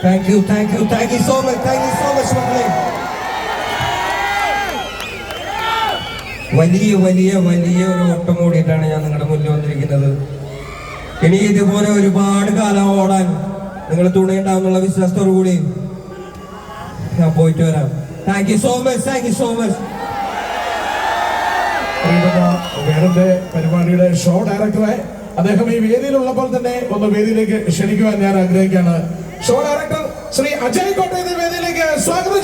Thank you so much മക്കളെ. വലിയ ഒരു ഓട്ടം കൂടിയിട്ടാണ് ഞാൻ നിങ്ങളുടെ മുന്നിൽ വന്നിരിക്കുന്നത്. ഇനി ഇതുപോലെ ഒരുപാട് കാലം ഓടാൻ നിങ്ങൾ തുണയുണ്ടാവുന്നുള്ള വിശ്വാസത്തോടു കൂടി ഞാൻ പോയിട്ട് വരാം. Thank you so much. വേറെ പരിപാടിയുടെ ഷോ ഡയറക്ടറെ അദ്ദേഹം ഈ വേദിയിലുള്ളപ്പോൾ തന്നെ ഒന്ന് വേദിയിലേക്ക് ക്ഷണിക്കുവാൻ ഞാൻ ആഗ്രഹിക്കുകയാണ്. ഷോ ഡയറക്ടർ ശ്രീ അജയ് കോട്ടയം വേദിയിലേക്ക് സ്വാഗതം.